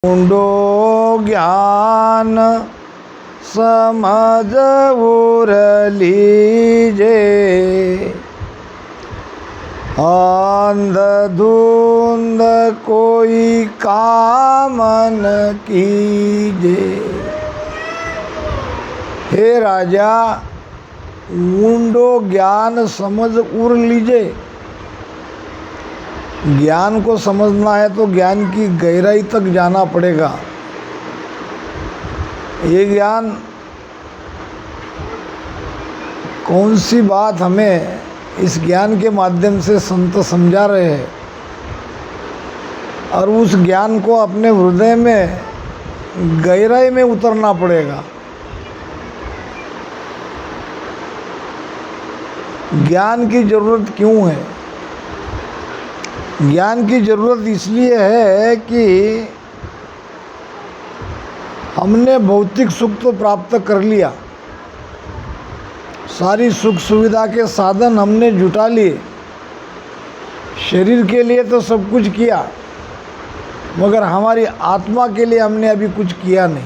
ઊંડો જ્ઞાન સમજ ઉરલીજે, અંધધૂંધ કોઈ કામ ન कीजे। हे राजा, ऊंडो ज्ञान समझ उर लीजिए। ज्ञान को समझना है तो ज्ञान की गहराई तक जाना पड़ेगा। ये ज्ञान कौन सी बात हमें इस ज्ञान के माध्यम से संत समझा रहे हैं, और उस ज्ञान को अपने हृदय में गहराई में उतरना पड़ेगा। ज्ञान की ज़रूरत क्यों है? ज्ञान की ज़रूरत इसलिए है कि हमने भौतिक सुख तो प्राप्त कर लिया, सारी सुख सुविधा के साधन हमने जुटा लिए, शरीर के लिए तो सब कुछ किया, मगर हमारी आत्मा के लिए हमने अभी कुछ किया नहीं।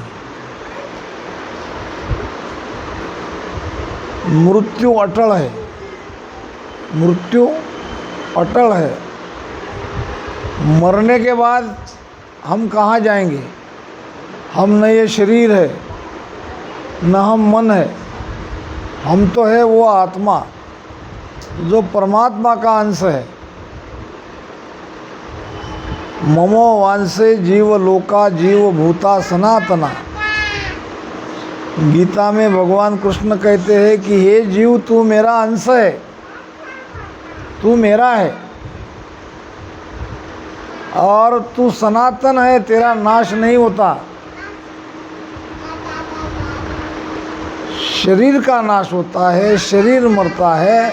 मृत्यु अटल है, मृत्यु अटल है। मरने के बाद हम कहाँ जाएंगे? हम न ये शरीर है, न हम मन है, हम तो है वो आत्मा जो परमात्मा का अंश है। ममो वांसे जीव लोका जीव भूता सनातना। गीता में भगवान कृष्ण कहते हैं कि हे जीव, तू मेरा अंश है, तू मेरा है, और तू सनातन है, तेरा नाश नहीं होता। शरीर का नाश होता है, शरीर मरता है,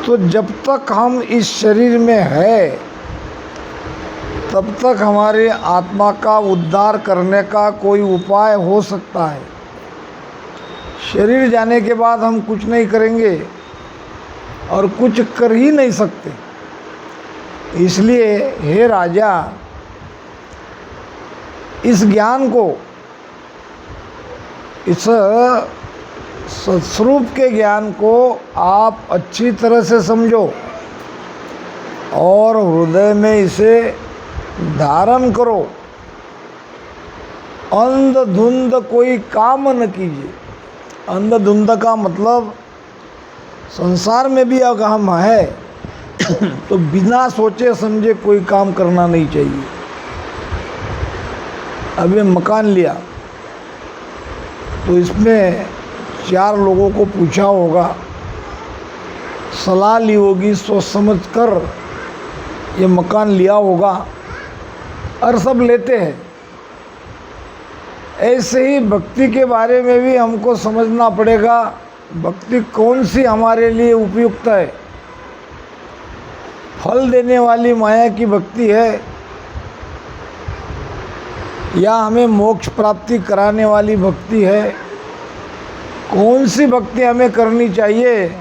तो जब तक हम इस शरीर में है तब तक हमारे आत्मा का उद्धार करने का कोई उपाय हो सकता है। शरीर जाने के बाद हम कुछ नहीं करेंगे और कुछ कर ही नहीं सकते। इसलिए हे राजा, इस ज्ञान को, इस सत्स्वरूप के ज्ञान को आप अच्छी तरह से समझो और हृदय में इसे धारण करो। अंधधुंध कोई काम न कीजिए। अंधधुंध का मतलब संसार में भी अगर हम है तो बिना सोचे समझे कोई काम करना नहीं चाहिए। अभी मकान लिया तो इसमें 4 लोगों को पूछा होगा, सलाह ली होगी, सोच समझ कर ये मकान लिया होगा, और सब लेते हैं। ऐसे ही भक्ति के बारे में भी हमको समझना पड़ेगा, भक्ति कौन सी हमारे लिए उपयुक्त है। फल देने वाली माया की भक्ति है या हमें मोक्ष प्राप्ति कराने वाली भक्ति है? कौन सी भक्ति हमें करनी चाहिए,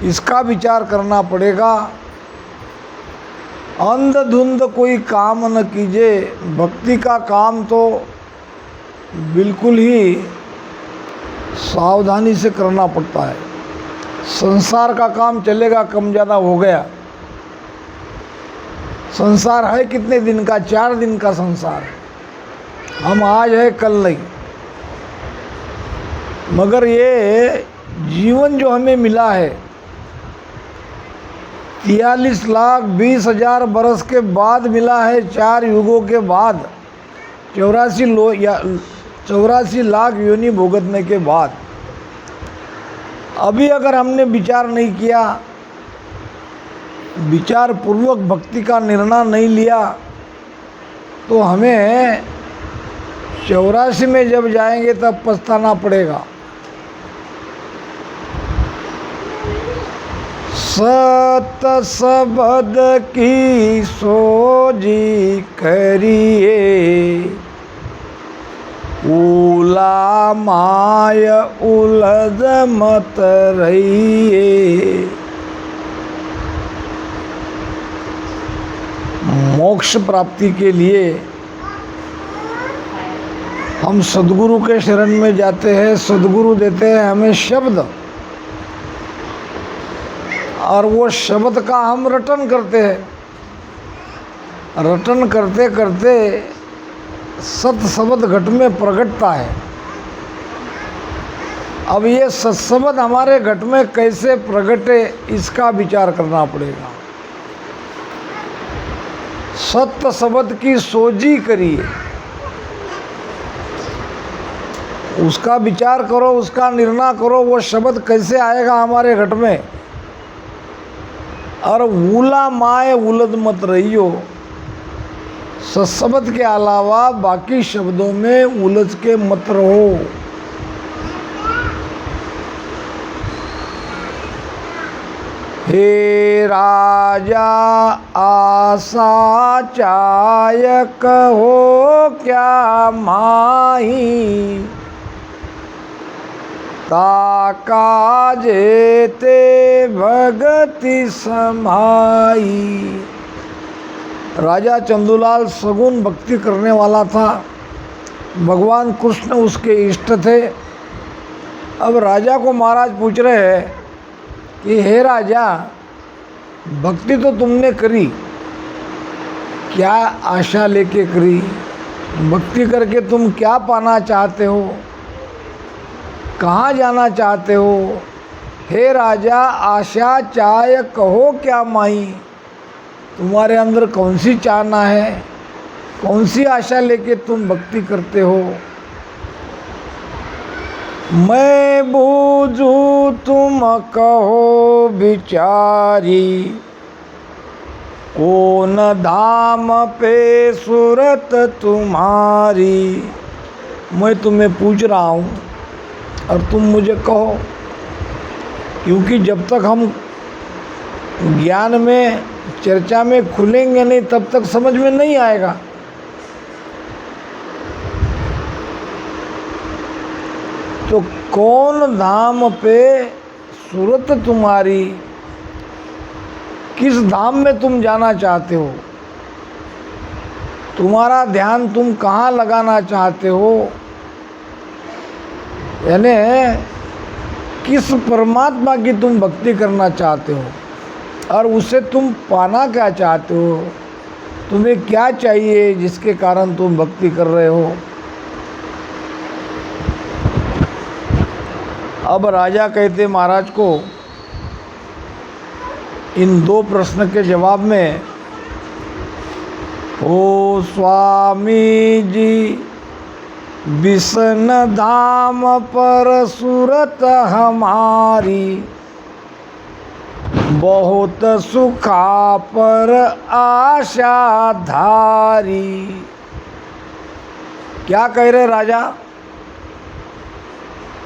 इसका विचार करना पड़ेगा। अंधधुंध कोई काम न कीजिए। भक्ति का काम तो बिल्कुल ही सावधानी से करना पड़ता है। संसार का काम चलेगा, कम ज़्यादा हो गया। संसार है कितने दिन का? 4 दिन का संसार है। हम आज है, कल नहीं। मगर ये जीवन जो हमें मिला है, 43,20,000 बरस के बाद मिला है, 4 युगों के बाद, 84 लाख योनि भुगतने के बाद। अभी अगर हमने विचार नहीं किया, विचार पूर्वक भक्ति का निर्णय नहीं लिया, तो हमें 84 में जब जाएंगे तब पछताना पड़ेगा। सत सबद की सोजी करिए, उला माय उलझ मत रहिए। मोक्ष प्राप्ति के लिए हम सद्गुरु के शरण में जाते हैं। सद्गुरु देते हैं हमें शब्द, और वो शब्द का हम रटन करते हैं। रटन करते करते सत शब्द घट में प्रगटता है। अब ये सत्शब्द हमारे घट में कैसे प्रगटे, इसका विचार करना पड़ेगा। सत्य शब्द की सोजी करिए, उसका विचार करो, उसका निर्णय करो, वो शब्द कैसे आएगा हमारे घट में। और उला माए उलद मत रहियो, सत्शब्द के अलावा बाकी शब्दों में उलझ के मत रहो। हे राजा आशा चायक हो क्या माही, ताका जेते भगति समाई। राजा चंदूलाल सगुन भक्ति करने वाला था। भगवान कृष्ण उसके इष्ट थे। अब राजा को महाराज पूछ रहे हैं कि हे राजा, भक्ति तो तुमने करी, क्या आशा लेके करी? भक्ति करके तुम क्या पाना चाहते हो? कहाँ जाना चाहते हो? हे राजा, आशा चाह कहो क्या माई, तुम्हारे अंदर कौन सी चाहना है? कौन सी आशा लेके तुम भक्ति करते हो? मैं बूझू तुम कहो बिचारी, कौन धाम पे सूरत तुम्हारी। मैं तुम्हें पूछ रहा हूँ और तुम मुझे कहो, क्योंकि जब तक हम ज्ञान में चर्चा में खुलेंगे नहीं तब तक समझ में नहीं आएगा। तो कौन धाम पे सूरत तुम्हारी, किस धाम में तुम जाना चाहते हो? तुम्हारा ध्यान तुम कहाँ लगाना चाहते हो? यानी किस परमात्मा की तुम भक्ति करना चाहते हो और उसे तुम पाना क्या चाहते हो? तुम्हें क्या चाहिए जिसके कारण तुम भक्ति कर रहे हो? अब राजा कहते महाराज को इन दो प्रश्न के जवाब में, ओ स्वामी जी, विष्णु धाम पर सूरत हमारी, बहुत सुखा पर आशा धारी। क्या कह रहे राजा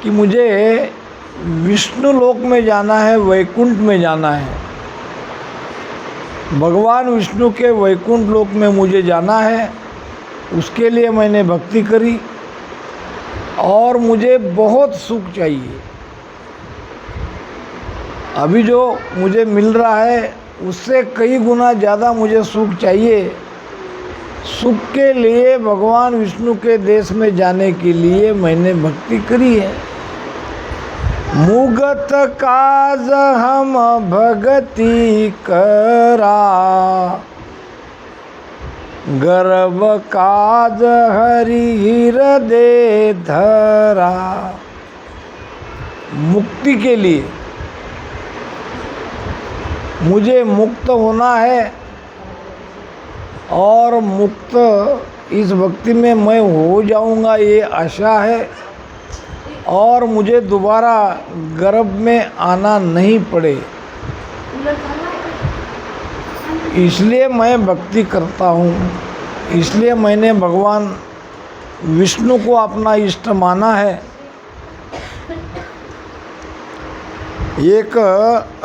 कि मुझे विष्णु लोक में जाना है, वैकुंठ में जाना है। भगवान विष्णु के वैकुंठ लोक में मुझे जाना है, उसके लिए मैंने भक्ति करी और मुझे बहुत सुख चाहिए। अभी जो मुझे मिल रहा है उससे कई गुना ज़्यादा मुझे सुख चाहिए। सुख के लिए भगवान विष्णु के देश में जाने के लिए मैंने भक्ति करी है। मुगत काज हम भगति करा, गर्भ काज हरि हृदय धरा। मुक्ति के लिए मुझे मुक्त होना है और मुक्त इस भक्ति में मैं हो जाऊंगा, ये आशा है। और मुझे दोबारा गर्भ में आना नहीं पड़े, इसलिए मैं भक्ति करता हूँ। इसलिए मैंने भगवान विष्णु को अपना इष्ट माना है। एक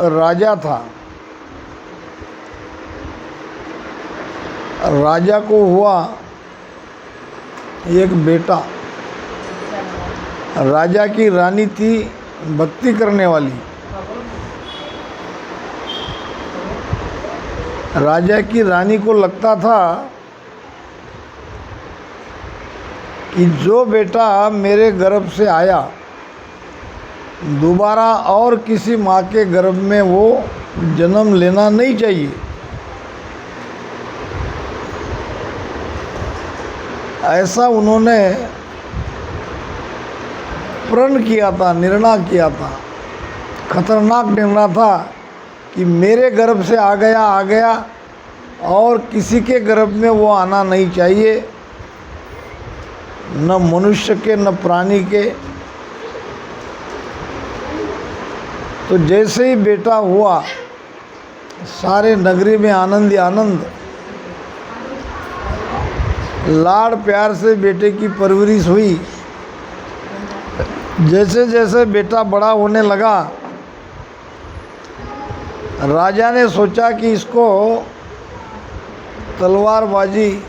राजा था, राजा को हुआ एक बेटा। राजा की रानी थी भक्ति करने वाली। राजा की रानी को लगता था कि जो बेटा मेरे गर्भ से आया दोबारा और किसी माँ के गर्भ में वो जन्म लेना नहीं चाहिए। ऐसा उन्होंने प्रण किया था, निर्णय किया था, खतरनाक निर्णय था कि मेरे गर्भ से आ गया और किसी के गर्भ में वो आना नहीं चाहिए, न मनुष्य के न प्राणी के। तो जैसे ही बेटा हुआ सारे नगरी में आनंद ही आनंद, लाड़ प्यार से बेटे की परवरिश हुई। जैसे जैसे बेटा बड़ा होने लगा राजा ने सोचा कि इसको तलवारबाजी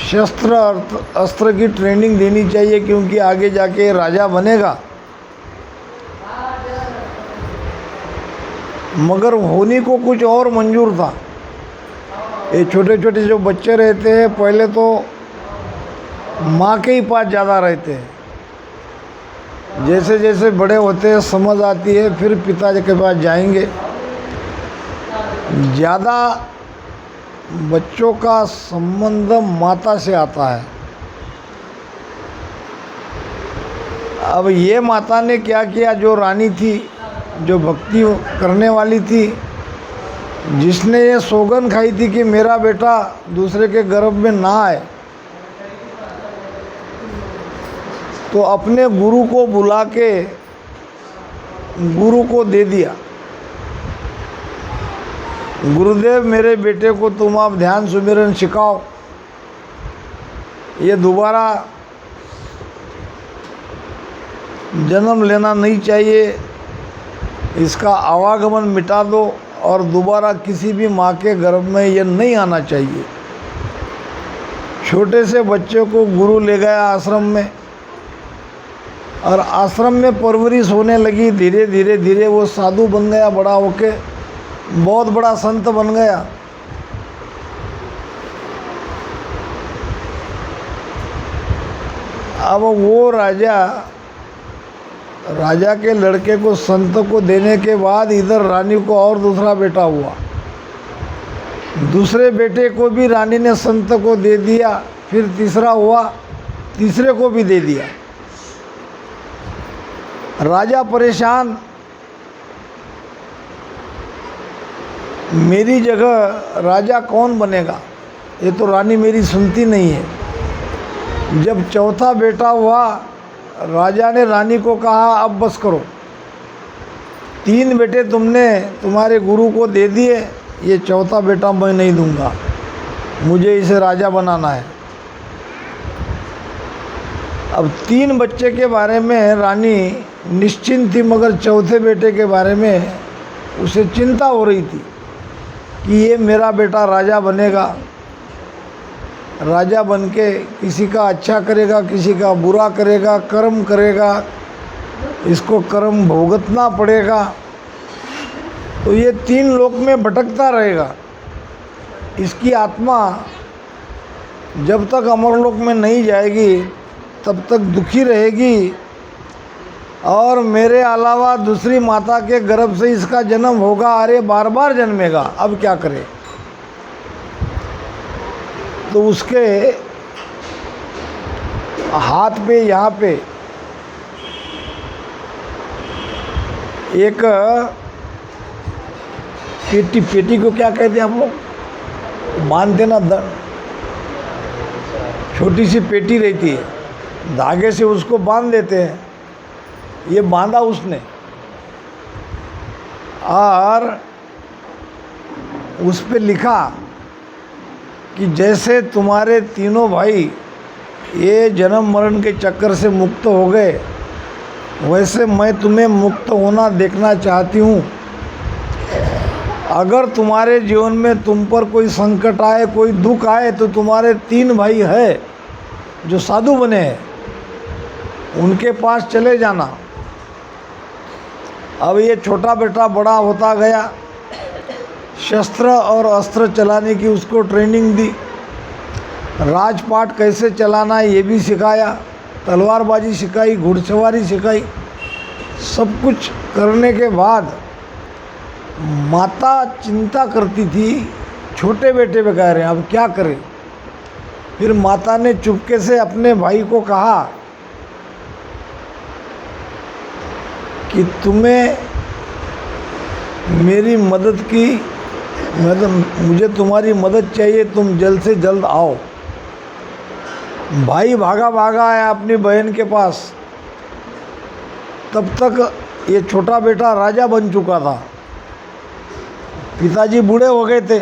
शस्त्र अस्त्र की ट्रेनिंग देनी चाहिए, क्योंकि आगे जाके राजा बनेगा। मगर होने को कुछ और मंजूर था। ये छोटे छोटे जो बच्चे रहते हैं पहले तो माँ के ही पास ज़्यादा रहते हैं, जैसे जैसे बड़े होते हैं समझ आती है फिर पिताजी के पास जाएंगे। ज़्यादा बच्चों का संबंध माता से आता है। अब ये माता ने क्या किया, जो रानी थी, जो भक्ति करने वाली थी, जिसने ये सौगंध खाई थी कि मेरा बेटा दूसरे के गर्भ में ना आए, तो अपने गुरु को बुला के गुरु को दे दिया, गुरुदेव मेरे बेटे को तुम आप ध्यान सुमिरन सिखाओ, ये दोबारा जन्म लेना नहीं चाहिए, इसका आवागमन मिटा दो और दोबारा किसी भी माँ के गर्भ में ये नहीं आना चाहिए। छोटे से बच्चे को गुरु ले गया आश्रम में और आश्रम में परवरिश होने लगी। धीरे धीरे धीरे वो साधु बन गया, बड़ा होके बहुत बड़ा संत बन गया। अब वो राजा के लड़के को संत को देने के बाद इधर रानी को और दूसरा बेटा हुआ। दूसरे बेटे को भी रानी ने संत को दे दिया, फिर तीसरा हुआ, तीसरे को भी दे दिया। राजा परेशान, मेरी जगह राजा कौन बनेगा, ये तो रानी मेरी सुनती नहीं है। जब चौथा बेटा हुआ राजा ने रानी को कहा अब बस करो, 3 बेटे तुमने तुम्हारे गुरु को दे दिए, ये चौथा बेटा मैं नहीं दूंगा, मुझे इसे राजा बनाना है। अब 3 बच्चे के बारे में रानी निश्चिंत थी, मगर चौथे बेटे के बारे में उसे चिंता हो रही थी कि ये मेरा बेटा राजा बनेगा, राजा बन के किसी का अच्छा करेगा, किसी का बुरा करेगा, कर्म करेगा, इसको कर्म भुगतना पड़ेगा, तो ये 3 लोक में भटकता रहेगा। इसकी आत्मा जब तक अमरलोक में नहीं जाएगी तब तक दुखी रहेगी और मेरे अलावा दूसरी माता के गर्भ से इसका जन्म होगा, अरे बार बार जन्मेगा, अब क्या करे। तो उसके हाथ पे यहाँ पे एक पेटी को क्या कहते हैं हम लोग, बांधते ना, छोटी सी पेटी रहती है, धागे से उसको बांध देते हैं। ये बांधा उसने और उस पे लिखा कि जैसे तुम्हारे तीनों भाई ये जन्म मरण के चक्कर से मुक्त हो गए, वैसे मैं तुम्हें मुक्त होना देखना चाहती हूँ। अगर तुम्हारे जीवन में तुम पर कोई संकट आए, कोई दुख आए, तो तुम्हारे 3 भाई है जो साधु बने हैं, उनके पास चले जाना। अब ये छोटा बेटा बड़ा होता गया, शस्त्र और अस्त्र चलाने की उसको ट्रेनिंग दी, राजपाट कैसे चलाना है ये भी सिखाया, तलवारबाजी सिखाई, घुड़सवारी सिखाई। सब कुछ करने के बाद माता चिंता करती थी, छोटे बेटे पे कह रहे हैं अब क्या करें। फिर माता ने चुपके से अपने भाई को कहा कि तुम्हें मेरी मदद की, मुझे तुम्हारी मदद चाहिए, तुम जल्द से जल्द आओ। भाई भागा भागा आया अपनी बहन के पास। तब तक ये छोटा बेटा राजा बन चुका था, पिताजी बूढ़े हो गए थे।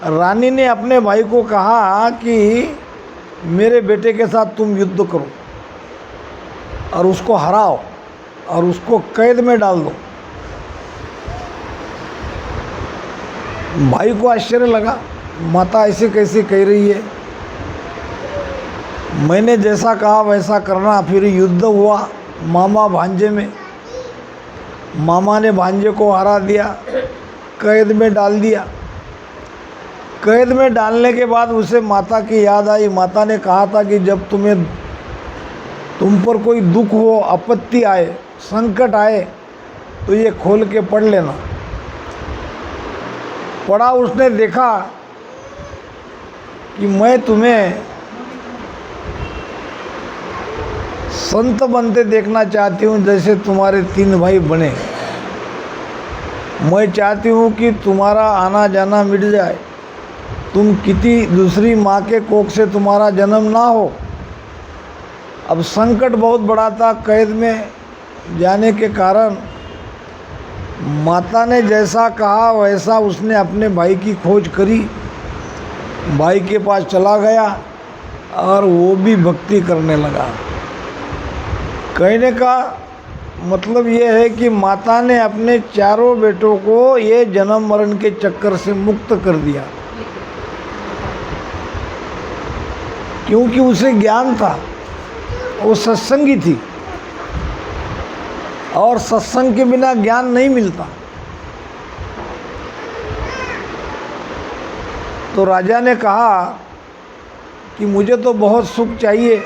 रानी ने अपने भाई को कहा कि मेरे बेटे के साथ तुम युद्ध करो और उसको हराओ और उसको कैद में डाल दो। भाई को आश्चर्य लगा, माता ऐसे कैसे कह रही है। मैंने जैसा कहा वैसा करना। फिर युद्ध हुआ मामा भांजे में। मामा ने भांजे को हरा दिया, कैद में डाल दिया। कैद में डालने के बाद उसे माता की याद आई। माता ने कहा था कि जब तुम पर कोई दुख हो, आपत्ति आए, संकट आए तो ये खोल के पढ़ लेना। पढ़ा, उसने देखा कि मैं तुम्हें संत बनते देखना चाहती हूँ जैसे तुम्हारे 3 भाई बने। मैं चाहती हूँ कि तुम्हारा आना जाना मिट जाए, तुम किसी दूसरी माँ के कोख से तुम्हारा जन्म ना हो। अब संकट बहुत बड़ा था, कैद में जाने के कारण माता ने जैसा कहा वैसा उसने अपने भाई की खोज करी, भाई के पास चला गया और वो भी भक्ति करने लगा। कहने का मतलब ये है कि माता ने अपने चारों बेटों को ये जन्म मरण के चक्कर से मुक्त कर दिया, क्योंकि उसे ज्ञान था, वो सत्संगी थी और सत्संग के बिना ज्ञान नहीं मिलता। तो राजा ने कहा कि मुझे तो बहुत सुख चाहिए,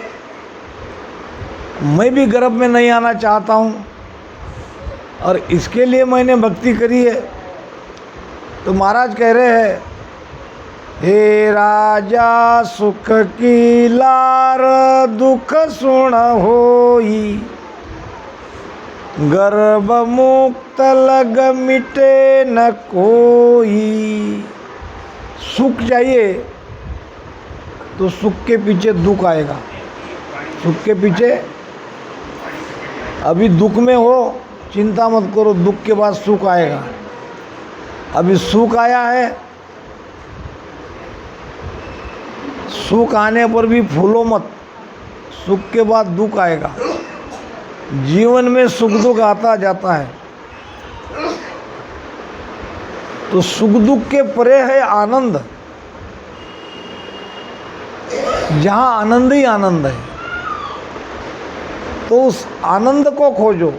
मैं भी गर्भ में नहीं आना चाहता हूँ और इसके लिए मैंने भक्ति करी है। तो महाराज कह रहे हैं, हे राजा सुख की लार दुख सुन होई, गर्भ मुक्त लग मिटे न कोई। सुख चाहिए तो सुख के पीछे दुख आएगा, सुख के पीछे, अभी दुख में हो चिंता मत करो, दुख के बाद सुख आएगा। अभी सुख आया है, सुख आने पर भी फूलो मत, सुख के बाद दुख आएगा। जीवन में सुख दुख आता जाता है, तो सुख दुख के परे है आनंद, जहाँ आनंद ही आनंद है। तो उस आनंद को खोजो,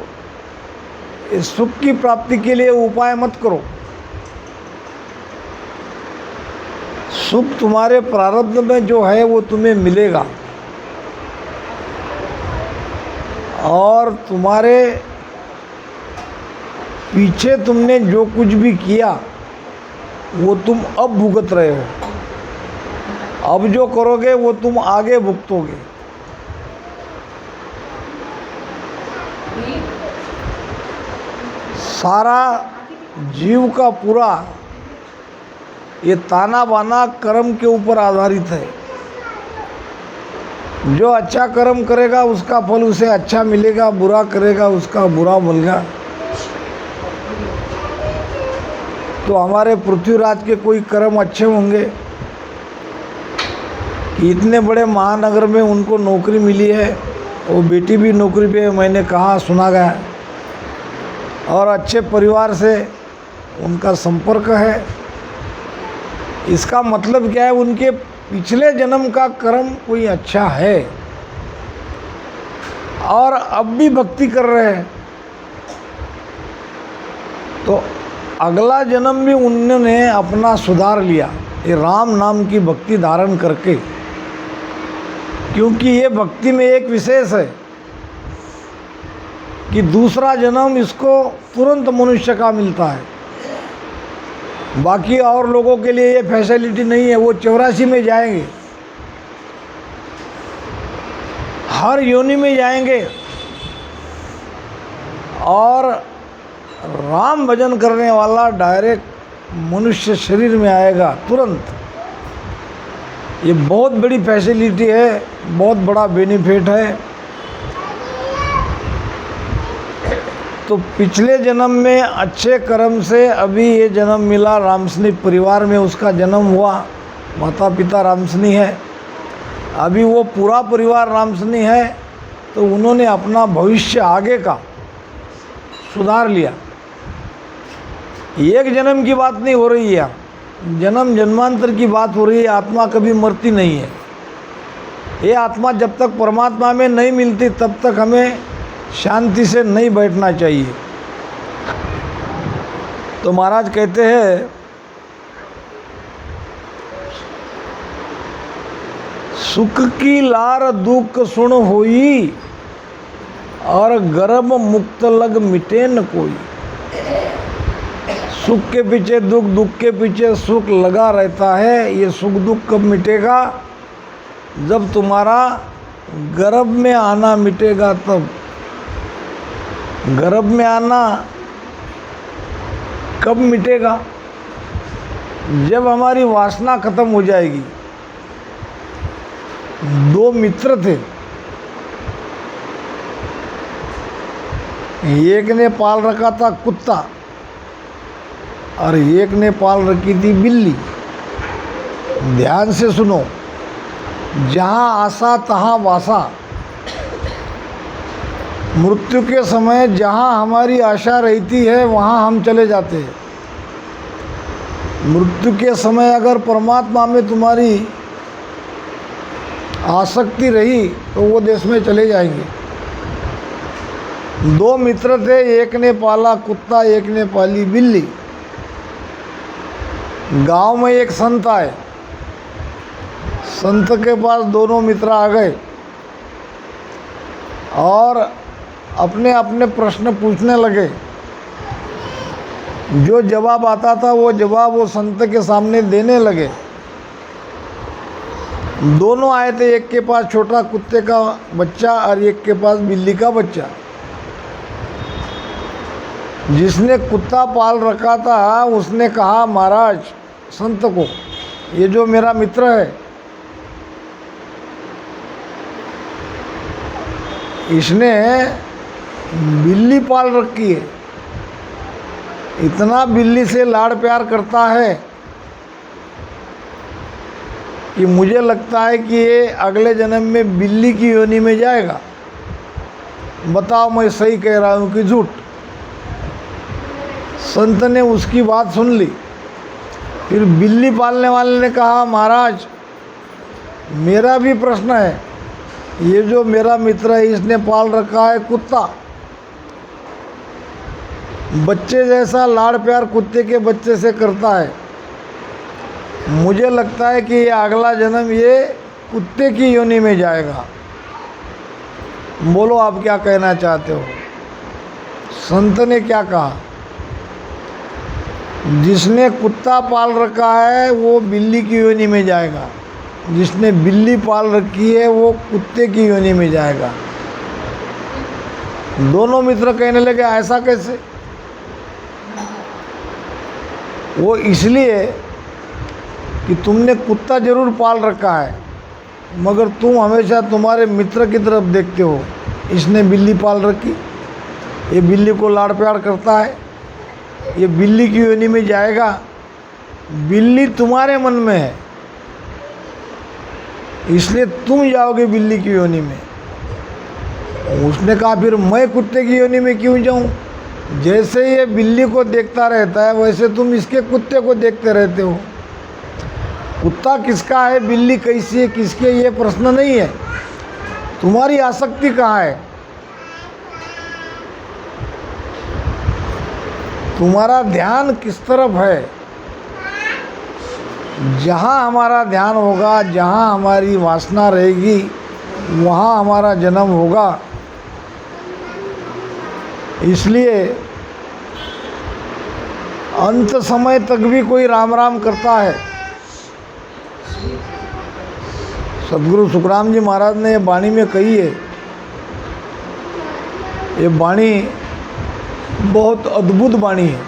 इस सुख की प्राप्ति के लिए उपाय मत करो। सुख तुम्हारे प्रारब्ध में जो है वो तुम्हें मिलेगा, और तुम्हारे पीछे तुमने जो कुछ भी किया वो तुम अब भुगत रहे हो। अब जो करोगे वो तुम आगे भुगतोगे। सारा जीव का पूरा ये ताना बाना कर्म के ऊपर आधारित है। जो अच्छा कर्म करेगा उसका फल उसे अच्छा मिलेगा, बुरा करेगा उसका बुरा मिलेगा। तो हमारे पृथ्वीराज के कोई कर्म अच्छे होंगे कि इतने बड़े महानगर में उनको नौकरी मिली है, वो बेटी भी नौकरी पे मैंने कहा सुना गया, और अच्छे परिवार से उनका संपर्क है। इसका मतलब क्या है, उनके पिछले जन्म का कर्म कोई अच्छा है और अब भी भक्ति कर रहे हैं। तो अगला जन्म भी उन्होंने अपना सुधार लिया ये राम नाम की भक्ति धारण करके, क्योंकि ये भक्ति में एक विशेष है कि दूसरा जन्म इसको तुरंत मनुष्य का मिलता है। बाकी और लोगों के लिए ये फैसिलिटी नहीं है, वो 84 में जाएंगे, हर योनि में जाएंगे और राम भजन करने वाला डायरेक्ट मनुष्य शरीर में आएगा तुरंत। ये बहुत बड़ी फैसिलिटी है, बहुत बड़ा बेनिफिट है। तो पिछले जन्म में अच्छे कर्म से अभी ये जन्म मिला, रामसनी परिवार में उसका जन्म हुआ, माता पिता रामसनी है, अभी वो पूरा परिवार रामसनी है, तो उन्होंने अपना भविष्य आगे का सुधार लिया। एक जन्म की बात नहीं हो रही है, जन्म जन्मांतर की बात हो रही है। आत्मा कभी मरती नहीं है। ये आत्मा जब तक परमात्मा में नहीं मिलती तब तक हमें शांति से नहीं बैठना चाहिए। तो महाराज कहते हैं, सुख की लार दुख सुन होई और गर्भ मुक्त लग मिटे न कोई। सुख के पीछे दुख, दुख के पीछे सुख लगा रहता है। ये सुख दुख कब मिटेगा? जब तुम्हारा गर्भ में आना मिटेगा तब। गर्भ में आना कब मिटेगा? जब हमारी वासना खत्म हो जाएगी। दो मित्र थे, एक ने पाल रखा था कुत्ता और एक ने पाल रखी थी बिल्ली। ध्यान से सुनो, जहाँ आशा तहाँ वासा। मृत्यु के समय जहाँ हमारी आशा रहती है वहाँ हम चले जाते हैं। मृत्यु के समय अगर परमात्मा में तुम्हारी आसक्ति रही तो वो देश में चले जाएंगे। दो मित्र थे, एक ने पाला कुत्ता, एक ने पाली बिल्ली। गांव में एक संत आए, संत के पास दोनों मित्र आ गए और अपने अपने प्रश्न पूछने लगे। जो जवाब आता था वो जवाब वो संत के सामने देने लगे। दोनों आए थे, एक के पास छोटा कुत्ते का बच्चा और एक के पास बिल्ली का बच्चा। जिसने कुत्ता पाल रखा था उसने कहा, महाराज संत को, ये जो मेरा मित्र है इसने बिल्ली पाल रखी है, इतना बिल्ली से लाड़ प्यार करता है कि मुझे लगता है कि ये अगले जन्म में बिल्ली की योनि में जाएगा। बताओ मैं सही कह रहा हूँ कि झूठ? संत ने उसकी बात सुन ली। फिर बिल्ली पालने वाले ने कहा, महाराज मेरा भी प्रश्न है। ये जो मेरा मित्र है इसने पाल रखा है कुत्ता, बच्चे जैसा लाड़ प्यार कुत्ते के बच्चे से करता है। मुझे लगता है कि ये अगला जन्म ये कुत्ते की योनि में जाएगा। बोलो आप क्या कहना चाहते हो? संत ने क्या कहा? जिसने कुत्ता पाल रखा है वो बिल्ली की योनि में जाएगा, जिसने बिल्ली पाल रखी है वो कुत्ते की योनि में जाएगा। दोनों मित्र कहने लगे, ऐसा कैसे? वो इसलिए कि तुमने कुत्ता जरूर पाल रखा है मगर तुम हमेशा तुम्हारे मित्र की तरफ देखते हो। इसने बिल्ली पाल रखी, ये बिल्ली को लाड़ प्यार करता है, ये बिल्ली की योनि में जाएगा। बिल्ली तुम्हारे मन में है इसलिए तुम जाओगे बिल्ली की योनि में। उसने कहा, फिर मैं कुत्ते की योनि में क्यों जाऊं? जैसे ये बिल्ली को देखता रहता है वैसे तुम इसके कुत्ते को देखते रहते हो। कुत्ता किसका है, बिल्ली कैसी है, किसके, ये प्रश्न नहीं है। तुम्हारी आसक्ति कहाँ है? तुम्हारा ध्यान किस तरफ है? जहाँ हमारा ध्यान होगा, जहाँ हमारी वासना रहेगी, वहाँ हमारा जन्म होगा। इसलिए अंत समय तक भी कोई राम राम करता है। सदगुरु सुखराम जी महाराज ने ये वाणी में कही है। ये वाणी बहुत अद्भुत वाणी है।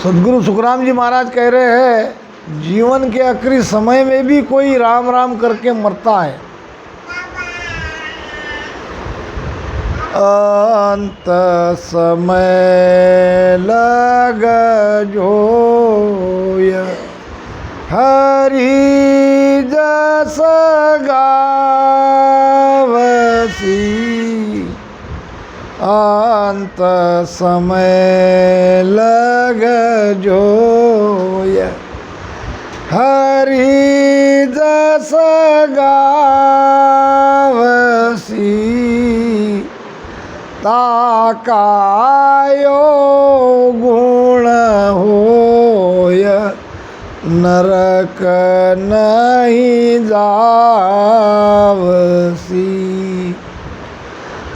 सदगुरु सुखराम जी महाराज कह रहे हैं, जीवन के आखिरी समय में भी कोई राम राम करके मरता है। अंत समय लग जोय हरि जस गावसी। अंत समय लग जोय हरि जस गावसी। ताकायो गुण होय नरक नहीं जावसी।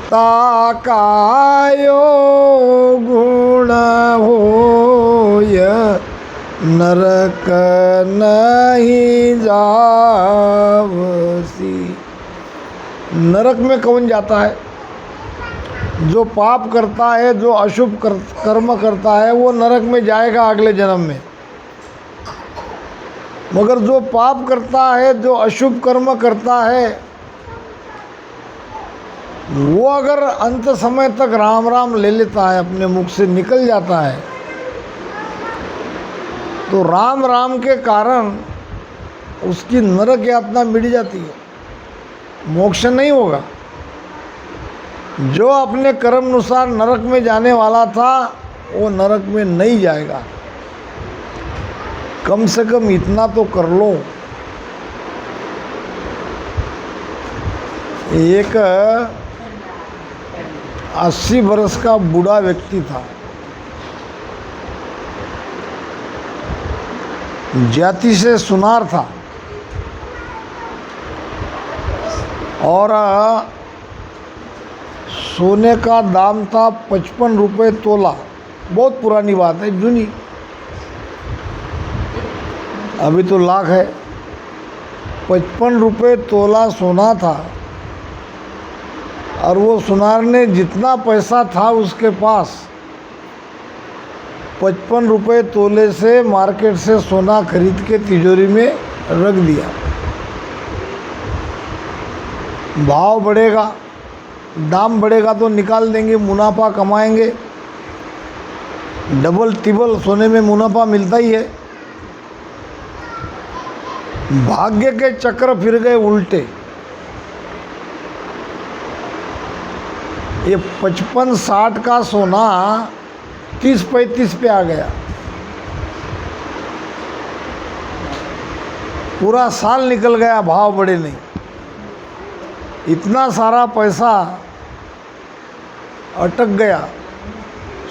ताकायो गुण होय नरक नहीं जावसी। नरक में कौन जाता है? जो पाप करता है, जो अशुभ कर्म करता है, वो नरक में जाएगा अगले जन्म में। मगर जो पाप करता है, जो अशुभ कर्म करता है, वो अगर अंत समय तक राम राम ले लेता है, अपने मुख से निकल जाता है, तो राम राम के कारण उसकी नरक यातना मिट जाती है, मोक्ष नहीं होगा। जो अपने कर्म अनुसार नरक में जाने वाला था, वो नरक में नहीं जाएगा। कम से कम इतना तो कर लो। एक 80 वर्ष का बूढ़ा व्यक्ति था, जाति से सुनार था और सोने का दाम था 55 रुपये तोला। बहुत पुरानी बात है, जूनी, अभी तो लाख है। 55 रुपये तोला सोना था और वो सुनार ने जितना पैसा था उसके पास 55 रुपये तोले से मार्केट से सोना खरीद के तिजोरी में रख दिया। भाव बढ़ेगा, दाम बढ़ेगा तो निकाल देंगे, मुनाफा कमाएंगे। डबल टिबल सोने में मुनाफा मिलता ही है। भाग्य के चक्र फिर गए उल्टे। ये 55-60 का सोना 30-35 पे आ गया। पूरा साल निकल गया, भाव बढ़े नहीं। इतना सारा पैसा अटक गया।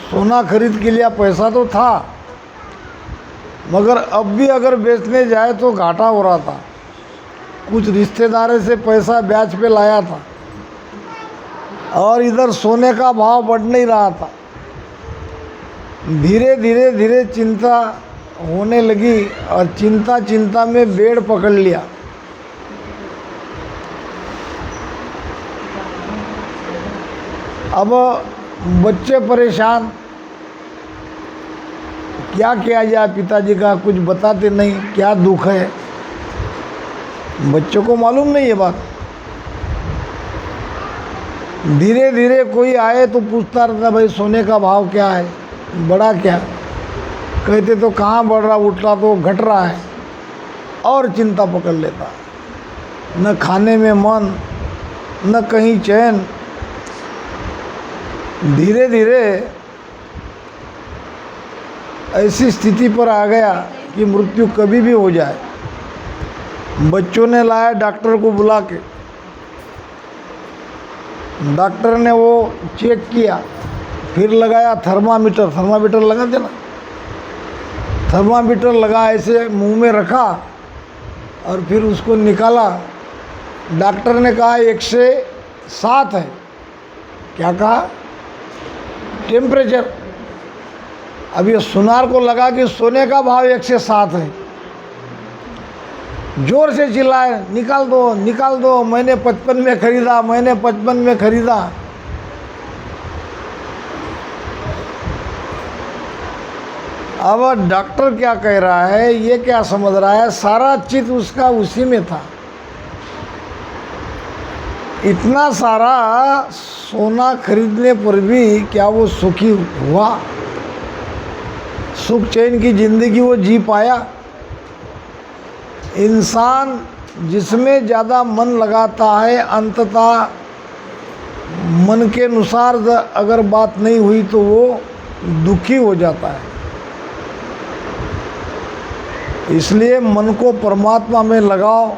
सोना खरीद के लिया, पैसा तो था, मगर अब भी अगर बेचने जाए तो घाटा हो रहा था। कुछ रिश्तेदारों से पैसा ब्याज पे लाया था और इधर सोने का भाव बढ़ नहीं रहा था। धीरे धीरे धीरे चिंता होने लगी और चिंता चिंता में बेड़ पकड़ लिया। अब बच्चे परेशान, क्या किया जाए? पिताजी का कुछ बताते नहीं, क्या दुख है? बच्चों को मालूम नहीं ये बात। धीरे धीरे कोई आए तो पूछता रहता, भाई सोने का भाव क्या है, बढ़ा क्या? कहते तो कहाँ बढ़ रहा, उठ रहा तो घट रहा है। और चिंता पकड़ लेता, न खाने में मन, न कहीं चैन। धीरे धीरे ऐसी स्थिति पर आ गया कि मृत्यु कभी भी हो जाए। बच्चों ने लाया डॉक्टर को बुला के। डॉक्टर ने वो चेक किया, फिर लगाया थर्मामीटर, थर्मामीटर लगाते ना, थर्मामीटर लगा, ऐसे मुंह में रखा और फिर उसको निकाला। डॉक्टर ने कहा 107 है। क्या कहा? टेम्परेचर। अब ये सुनार को लगा कि सोने का भाव 107 है। जोर से चिल्लाए, निकाल दो निकाल दो, मैंने 55 में खरीदा, मैंने 55 में खरीदा। अब डॉक्टर क्या कह रहा है, ये क्या समझ रहा है, सारा चित्त उसका उसी में था। इतना सारा सोना खरीदने पर भी क्या वो सुखी हुआ? सुख चैन की जिंदगी वो जी पाया? इंसान जिसमें ज़्यादा मन लगाता है, अंततः मन के अनुसार अगर बात नहीं हुई तो वो दुखी हो जाता है। इसलिए मन को परमात्मा में लगाओ।